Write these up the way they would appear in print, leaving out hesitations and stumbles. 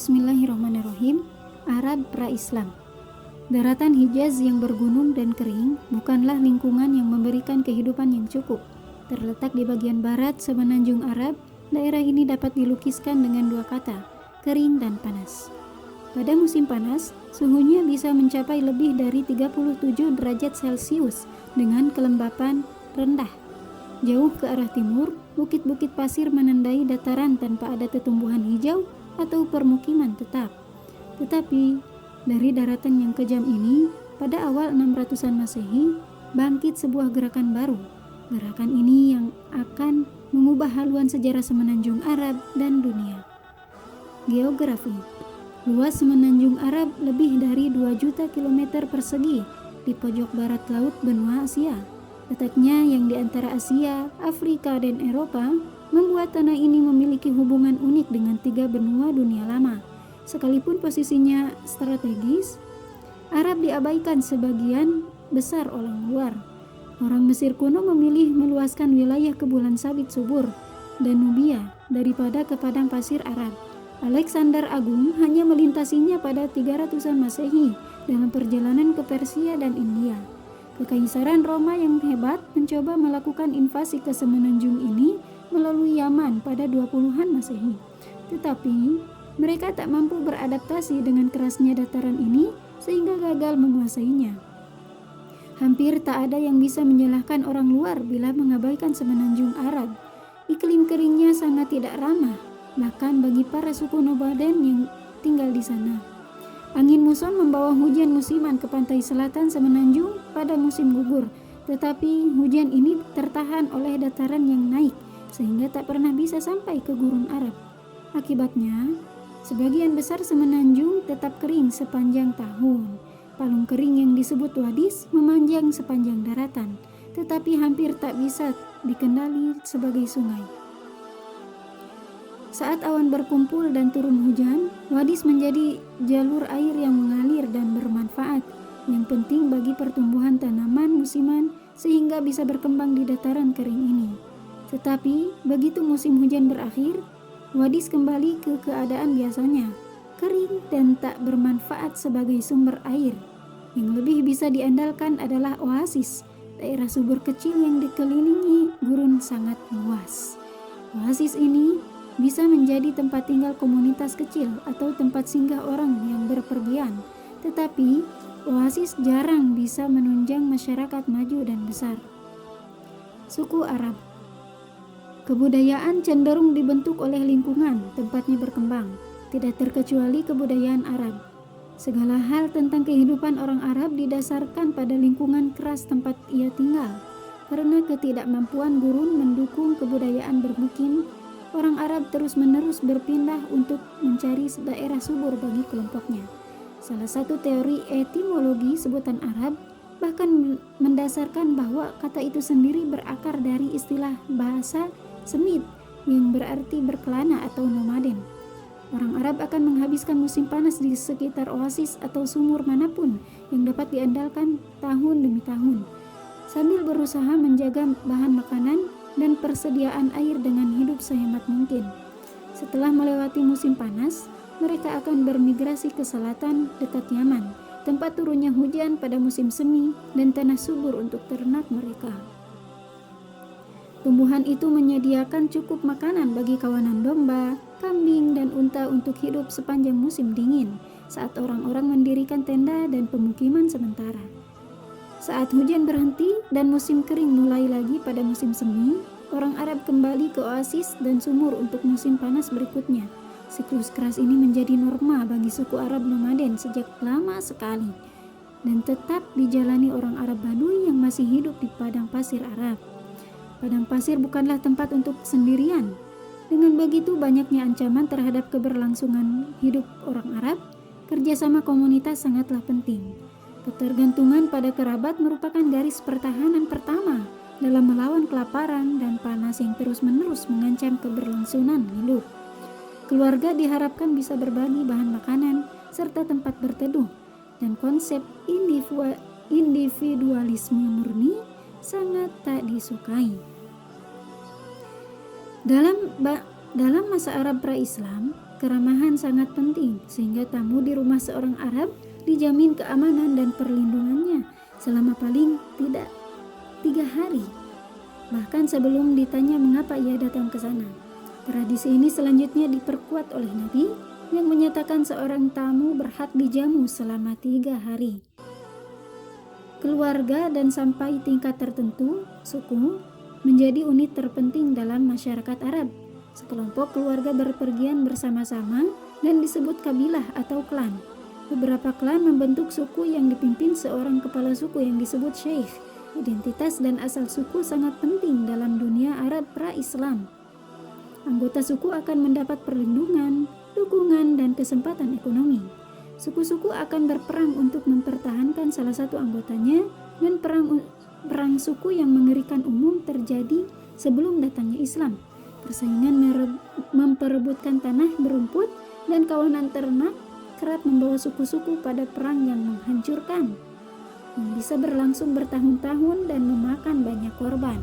Bismillahirrahmanirrahim. Arab pra-Islam. Daratan Hijaz yang bergunung dan kering bukanlah lingkungan yang memberikan kehidupan yang cukup. Terletak di bagian barat semenanjung Arab, daerah ini dapat dilukiskan dengan dua kata, kering dan panas. Pada musim panas, suhunya bisa mencapai lebih dari 37 derajat Celcius dengan kelembapan rendah. Jauh ke arah timur, bukit-bukit pasir menandai dataran tanpa ada tumbuhan hijau atau permukiman tetap. Tetapi dari daratan yang kejam ini, pada awal 600-an Masehi, bangkit sebuah gerakan baru. Gerakan ini yang akan mengubah haluan sejarah semenanjung Arab dan dunia. Geografi. Luas semenanjung Arab lebih dari 2 juta kilometer persegi di pojok barat laut benua Asia. Letaknya yang di antara Asia, Afrika, dan Eropa membuat tanah ini memiliki hubungan unik dengan 3 benua dunia lama. Sekalipun posisinya strategis, Arab diabaikan sebagian besar orang luar. Orang Mesir kuno memilih meluaskan wilayah ke bulan sabit subur dan Nubia daripada ke padang pasir Arab. Alexander Agung hanya melintasinya pada 300-an Masehi dalam perjalanan ke Persia dan India. Kekaisaran Roma yang hebat mencoba melakukan invasi ke semenanjung ini melalui Yaman pada 20-an Masehi. Tetapi mereka tak mampu beradaptasi dengan kerasnya dataran ini sehingga gagal menguasainya. Hampir tak ada yang bisa menyalahkan orang luar bila mengabaikan semenanjung Arab. Iklim keringnya sangat tidak ramah, bahkan bagi para suku nomaden yang tinggal di sana. Angin muson membawa hujan musiman ke pantai selatan semenanjung pada musim gugur, tetapi hujan ini tertahan oleh dataran yang naik sehingga tak pernah bisa sampai ke gurun Arab. Akibatnya, sebagian besar semenanjung tetap kering sepanjang tahun. Palung kering yang disebut wadis memanjang sepanjang daratan, tetapi hampir tak bisa dikenali sebagai sungai. Saat awan berkumpul dan turun hujan, wadis menjadi jalur air yang mengalir dan bermanfaat, yang penting bagi pertumbuhan tanaman musiman sehingga bisa berkembang di dataran kering ini. Tetapi begitu musim hujan berakhir, wadis kembali ke keadaan biasanya, kering dan tak bermanfaat sebagai sumber air. Yang lebih bisa diandalkan adalah oasis, daerah subur kecil yang dikelilingi gurun sangat luas. Oasis ini bisa menjadi tempat tinggal komunitas kecil atau tempat singgah orang yang berpergian, tetapi oasis jarang bisa menunjang masyarakat maju dan besar. Suku Arab. Kebudayaan cenderung dibentuk oleh lingkungan tempatnya berkembang, tidak terkecuali kebudayaan Arab. Segala hal tentang kehidupan orang Arab didasarkan pada lingkungan keras tempat ia tinggal. Karena ketidakmampuan gurun mendukung kebudayaan bermukim, orang Arab terus-menerus berpindah untuk mencari daerah subur bagi kelompoknya. Salah satu teori etimologi sebutan Arab bahkan mendasarkan bahwa kata itu sendiri berakar dari istilah bahasa Semit yang berarti berkelana atau nomaden. Orang Arab akan menghabiskan musim panas di sekitar oasis atau sumur manapun yang dapat diandalkan tahun demi tahun, sambil berusaha menjaga bahan makanan dan persediaan air dengan hidup sehemat mungkin. Setelah melewati musim panas, mereka akan bermigrasi ke selatan dekat Yaman, tempat turunnya hujan pada musim semi dan tanah subur untuk ternak mereka. Tumbuhan itu menyediakan cukup makanan bagi kawanan domba, kambing, dan unta untuk hidup sepanjang musim dingin, saat orang-orang mendirikan tenda dan pemukiman sementara. Saat hujan berhenti dan musim kering mulai lagi pada musim semi, orang Arab kembali ke oasis dan sumur untuk musim panas berikutnya. Siklus keras ini menjadi norma bagi suku Arab nomaden sejak lama sekali dan tetap dijalani orang Arab Baduy yang masih hidup di padang pasir Arab. Padang pasir bukanlah tempat untuk sendirian. Dengan begitu banyaknya ancaman terhadap keberlangsungan hidup orang Arab, kerjasama komunitas sangatlah penting. Ketergantungan pada kerabat merupakan garis pertahanan pertama dalam melawan kelaparan dan panas yang terus-menerus mengancam keberlangsungan hidup. Keluarga diharapkan bisa berbagi bahan makanan serta tempat berteduh, dan konsep individualisme murni sangat tak disukai. Dalam masa Arab pra-Islam, keramahan sangat penting, sehingga tamu di rumah seorang Arab dijamin keamanan dan perlindungannya selama paling tidak 3 hari. Bahkan sebelum ditanya mengapa ia datang ke sana. Tradisi ini selanjutnya diperkuat oleh Nabi yang menyatakan seorang tamu berhak dijamu selama 3 hari. Keluarga dan sampai tingkat tertentu, suku, menjadi unit terpenting dalam masyarakat Arab. Sekelompok keluarga berpergian bersama-sama dan disebut kabilah atau klan. Beberapa klan membentuk suku yang dipimpin seorang kepala suku yang disebut syekh. Identitas dan asal suku sangat penting dalam dunia Arab pra-Islam. Anggota suku akan mendapat perlindungan, dukungan, dan kesempatan ekonomi. Suku-suku akan berperang untuk mempertahankan salah satu anggotanya, dan perang suku yang mengerikan umum terjadi sebelum datangnya Islam. Persaingan memperebutkan tanah berumput dan kawanan ternak kerap membawa suku-suku pada perang yang menghancurkan, yang bisa berlangsung bertahun-tahun dan memakan banyak korban.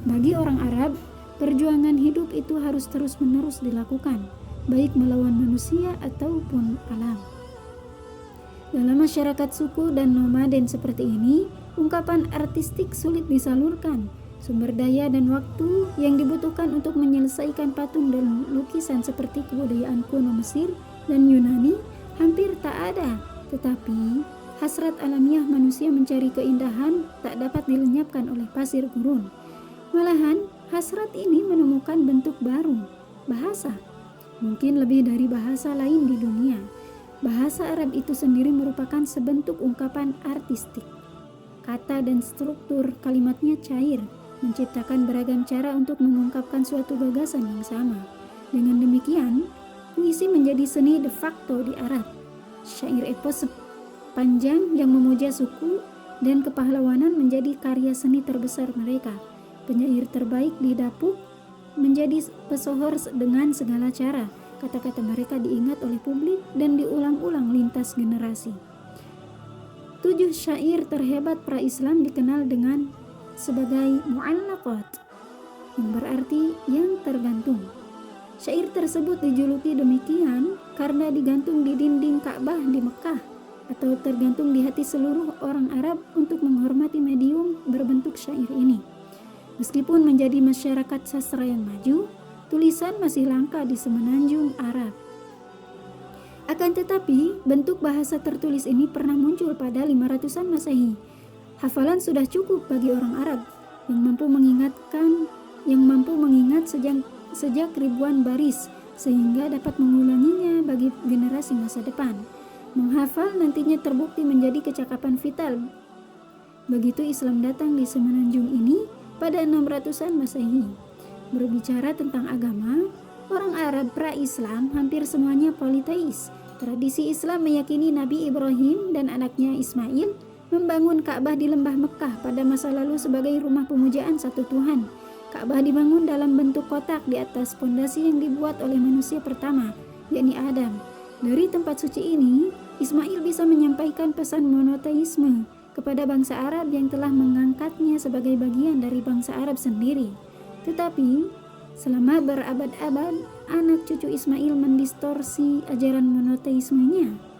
Bagi orang Arab, perjuangan hidup itu harus terus-menerus dilakukan, baik melawan manusia ataupun alam. Dalam masyarakat suku dan nomaden seperti ini, ungkapan artistik sulit disalurkan. Sumber daya dan waktu yang dibutuhkan untuk menyelesaikan patung dan lukisan seperti kebudayaan kuno Mesir dan Yunani hampir tak ada. Tetapi, hasrat alamiah manusia mencari keindahan tak dapat dilenyapkan oleh pasir gurun. Malahan, hasrat ini menemukan bentuk baru, bahasa. Mungkin lebih dari bahasa lain di dunia. Bahasa Arab itu sendiri merupakan sebentuk ungkapan artistik. Kata dan struktur kalimatnya cair, menciptakan beragam cara untuk mengungkapkan suatu gagasan yang sama. Dengan demikian, puisi menjadi seni de facto di Arab. Syair epos sepanjang yang memuja suku dan kepahlawanan menjadi karya seni terbesar mereka. Penyair terbaik didapuk menjadi pesohor dengan segala cara. Kata-kata mereka diingat oleh publik dan diulang-ulang lintas generasi. 7 syair terhebat pra-Islam dikenal dengan sebagai mu'allaqat, yang berarti yang tergantung. Syair tersebut dijuluki demikian karena digantung di dinding Ka'bah di Mekah, atau tergantung di hati seluruh orang Arab untuk menghormati medium berbentuk syair ini. Meskipun menjadi masyarakat sastra yang maju, tulisan masih langka di semenanjung Arab. Akan tetapi, bentuk bahasa tertulis ini pernah muncul pada 500-an Masehi. Hafalan sudah cukup bagi orang Arab yang mampu mengingat sejak ribuan baris, sehingga dapat mengulanginya bagi generasi masa depan. Menghafal nantinya terbukti menjadi kecakapan vital. Begitu Islam datang di semenanjung ini pada 600-an Masehi. Berbicara tentang agama, orang Arab pra-Islam hampir semuanya politeis. Tradisi Islam meyakini Nabi Ibrahim dan anaknya Ismail membangun Ka'bah di lembah Mekah pada masa lalu sebagai rumah pemujaan satu Tuhan. Ka'bah dibangun dalam bentuk kotak di atas pondasi yang dibuat oleh manusia pertama, yakni Adam. Dari tempat suci ini, Ismail bisa menyampaikan pesan monoteisme kepada bangsa Arab yang telah mengangkatnya sebagai bagian dari bangsa Arab sendiri. Tetapi, selama berabad-abad, anak cucu Ismail mendistorsi ajaran monoteismenya.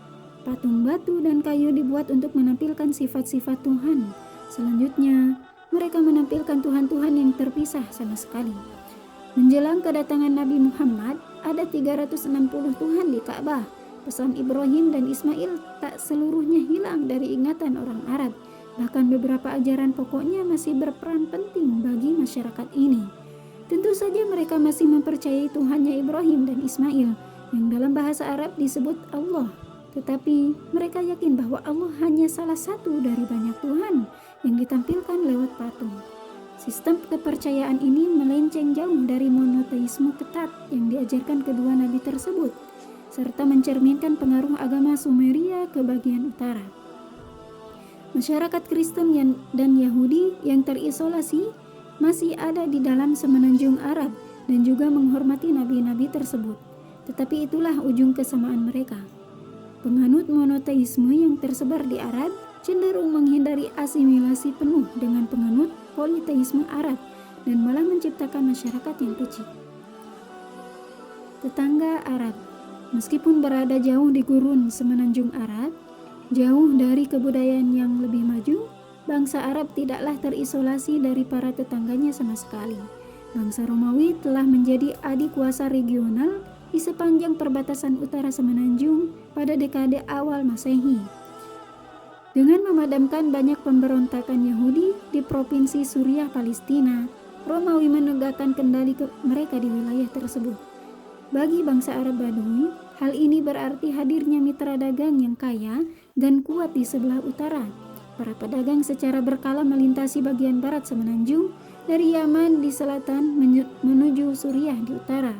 Patung batu dan kayu dibuat untuk menampilkan sifat-sifat Tuhan. Selanjutnya, mereka menampilkan Tuhan-Tuhan yang terpisah sama sekali. Menjelang kedatangan Nabi Muhammad, ada 360 Tuhan di Ka'bah. Pesan Ibrahim dan Ismail tak seluruhnya hilang dari ingatan orang Arab. Bahkan beberapa ajaran pokoknya masih berperan penting bagi masyarakat ini. Tentu saja mereka masih mempercayai Tuhannya Ibrahim dan Ismail, yang dalam bahasa Arab disebut Allah. Tetapi mereka yakin bahwa Allah hanya salah satu dari banyak Tuhan yang ditampilkan lewat patung. Sistem kepercayaan ini melenceng jauh dari monoteisme ketat yang diajarkan kedua nabi tersebut, serta mencerminkan pengaruh agama Sumeria ke bagian utara. Masyarakat Kristen dan Yahudi yang terisolasi masih ada di dalam semenanjung Arab dan juga menghormati nabi-nabi tersebut. Tetapi itulah ujung kesamaan mereka. Penganut monoteisme yang tersebar di Arab cenderung menghindari asimilasi penuh dengan penganut politeisme Arab dan malah menciptakan masyarakat yang kecil. Tetangga Arab. Meskipun berada jauh di gurun semenanjung Arab, jauh dari kebudayaan yang lebih maju, bangsa Arab tidaklah terisolasi dari para tetangganya sama sekali. Bangsa Romawi telah menjadi adik kuasa regional di sepanjang perbatasan utara semenanjung pada dekade awal Masehi. Dengan memadamkan banyak pemberontakan Yahudi di provinsi Suriah Palestina, Romawi menegakkan kendali mereka di wilayah tersebut. Bagi bangsa Arab Badui, hal ini berarti hadirnya mitra dagang yang kaya dan kuat di sebelah utara. Para pedagang secara berkala melintasi bagian barat semenanjung dari Yaman di selatan menuju Suriah di utara.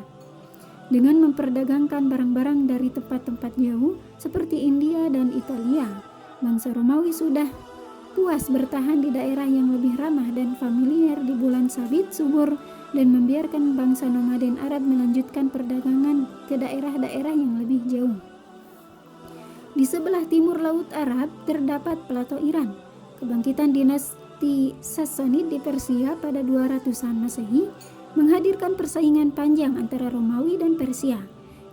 Dengan memperdagangkan barang-barang dari tempat-tempat jauh seperti India dan Italia, bangsa Romawi sudah puas bertahan di daerah yang lebih ramah dan familiar di bulan sabit subur dan membiarkan bangsa nomaden Arab melanjutkan perdagangan ke daerah-daerah yang lebih jauh. Di sebelah timur Laut Arab terdapat Plato Iran. Kebangkitan dinasti Sassanid di Persia pada 200-an Masehi menghadirkan persaingan panjang antara Romawi dan Persia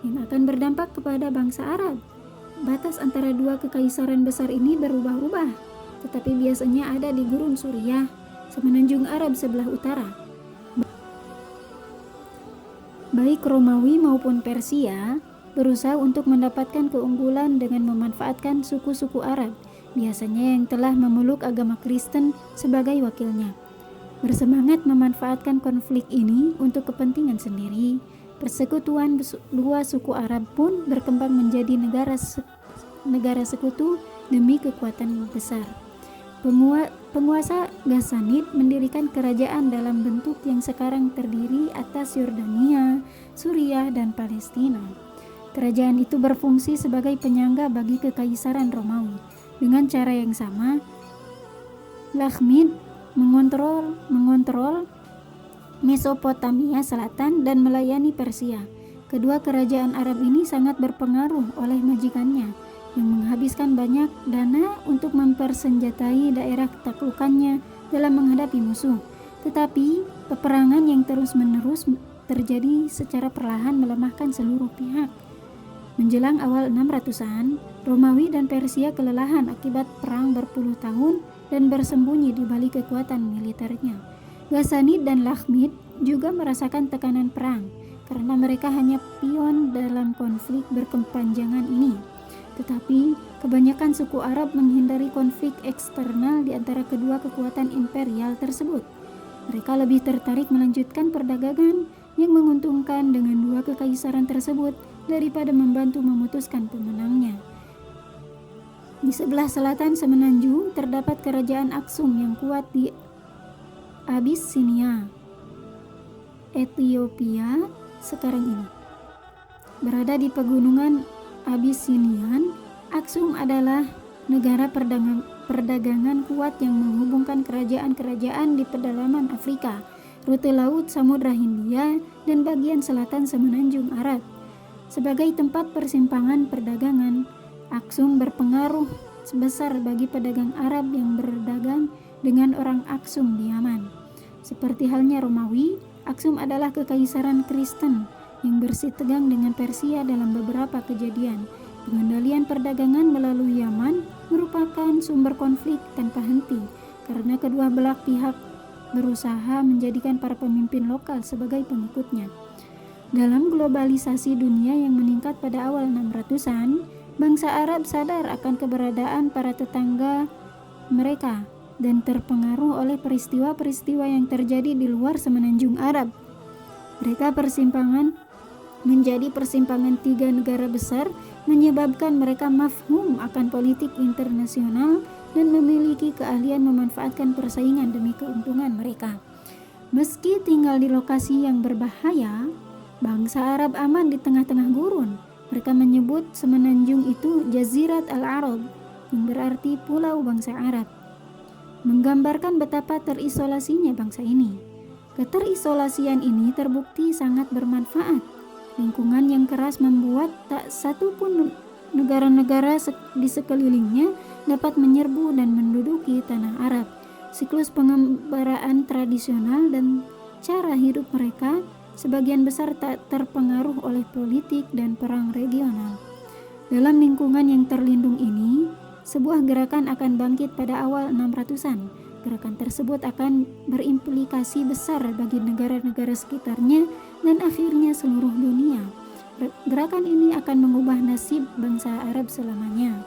yang akan berdampak kepada bangsa Arab. Batas antara dua kekaisaran besar ini berubah-ubah, tetapi biasanya ada di gurun Suriah, semenanjung Arab sebelah utara. Baik Romawi maupun Persia berusaha untuk mendapatkan keunggulan dengan memanfaatkan suku-suku Arab, biasanya yang telah memeluk agama Kristen sebagai wakilnya. Bersemangat memanfaatkan konflik ini untuk kepentingan sendiri, persekutuan dua suku Arab pun berkembang menjadi negara sekutu demi kekuatan besar. Penguasa Ghassanid mendirikan kerajaan dalam bentuk yang sekarang terdiri atas Yordania, Suriah, dan Palestina. Kerajaan itu berfungsi sebagai penyangga bagi kekaisaran Romawi. Dengan cara yang sama, Lakhmid mengontrol Mesopotamia Selatan dan melayani Persia. Kedua kerajaan Arab ini sangat berpengaruh oleh majikannya yang menghabiskan banyak dana untuk mempersenjatai daerah taklukannya dalam menghadapi musuh. Tetapi peperangan yang terus-menerus terjadi secara perlahan melemahkan seluruh pihak. Menjelang awal 600-an, Romawi dan Persia kelelahan akibat perang berpuluh tahun dan bersembunyi di balik kekuatan militernya. Ghassanid dan Lakhmid juga merasakan tekanan perang karena mereka hanya pion dalam konflik berkepanjangan ini. Tetapi kebanyakan suku Arab menghindari konflik eksternal di antara kedua kekuatan imperial tersebut. Mereka lebih tertarik melanjutkan perdagangan yang menguntungkan dengan dua kekaisaran tersebut daripada membantu memutuskan pemenangnya. Di sebelah selatan semenanjung terdapat kerajaan Aksum yang kuat di Abyssinia, Ethiopia sekarang ini. Berada di pegunungan Abyssinian, Aksum adalah negara perdagangan kuat yang menghubungkan kerajaan-kerajaan di pedalaman Afrika, rute laut Samudra Hindia, dan bagian selatan semenanjung Arab. Sebagai tempat persimpangan perdagangan, Aksum berpengaruh sebesar bagi pedagang Arab yang berdagang dengan orang Aksum di Yaman. Seperti halnya Romawi, Aksum adalah kekaisaran Kristen yang bersitegang dengan Persia dalam beberapa kejadian. Pengendalian perdagangan melalui Yaman merupakan sumber konflik tanpa henti karena kedua belah pihak berusaha menjadikan para pemimpin lokal sebagai pengikutnya. Dalam globalisasi dunia yang meningkat pada awal 600-an, bangsa Arab sadar akan keberadaan para tetangga mereka dan terpengaruh oleh peristiwa-peristiwa yang terjadi di luar semenanjung Arab. Mereka menjadi persimpangan tiga negara besar, menyebabkan mereka mafhum akan politik internasional dan memiliki keahlian memanfaatkan persaingan demi keuntungan mereka. Meski tinggal di lokasi yang berbahaya, bangsa Arab aman di tengah-tengah gurun. Mereka menyebut semenanjung itu Jazirat al-Arab, yang berarti pulau bangsa Arab, menggambarkan betapa terisolasinya bangsa ini. Keterisolasian ini terbukti sangat bermanfaat. Lingkungan yang keras membuat tak satu pun negara-negara di sekelilingnya dapat menyerbu dan menduduki tanah Arab. Siklus pengembaraan tradisional dan cara hidup mereka sebagian besar tak terpengaruh oleh politik dan perang regional. Dalam lingkungan yang terlindung ini, sebuah gerakan akan bangkit pada awal 600-an. Gerakan tersebut akan berimplikasi besar bagi negara-negara sekitarnya dan akhirnya seluruh dunia. Gerakan ini akan mengubah nasib bangsa Arab selamanya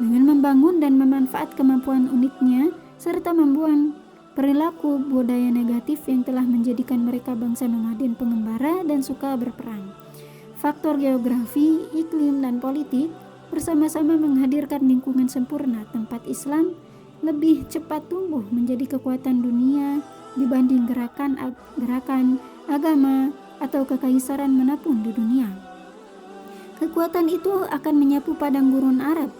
dengan membangun dan memanfaat kemampuan uniknya serta membuang perilaku budaya negatif yang telah menjadikan mereka bangsa nomaden pengembara dan suka berperang. Faktor geografi, iklim, dan politik bersama-sama menghadirkan lingkungan sempurna tempat Islam lebih cepat tumbuh menjadi kekuatan dunia dibanding gerakan agama atau kekaisaran manapun di dunia. Kekuatan itu akan menyapu padang gurun Arab,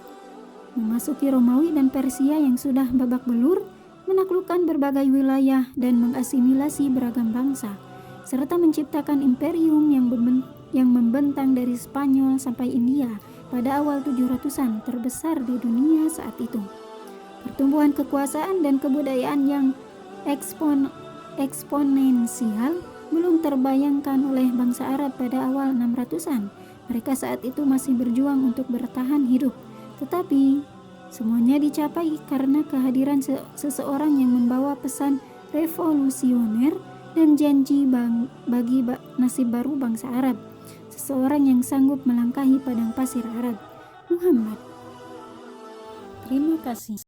memasuki Romawi dan Persia yang sudah babak belur, menaklukkan berbagai wilayah dan mengasimilasi beragam bangsa, serta menciptakan imperium yang membentang dari Spanyol sampai India pada awal 700-an, terbesar di dunia saat itu. Pertumbuhan kekuasaan dan kebudayaan yang eksponensial belum terbayangkan oleh bangsa Arab pada awal 600-an. Mereka saat itu masih berjuang untuk bertahan hidup, tetapi semuanya dicapai karena kehadiran seseorang yang membawa pesan revolusioner dan janji bagi nasib baru bangsa Arab. Seseorang yang sanggup melangkahi padang pasir Arab, Muhammad. Terima kasih.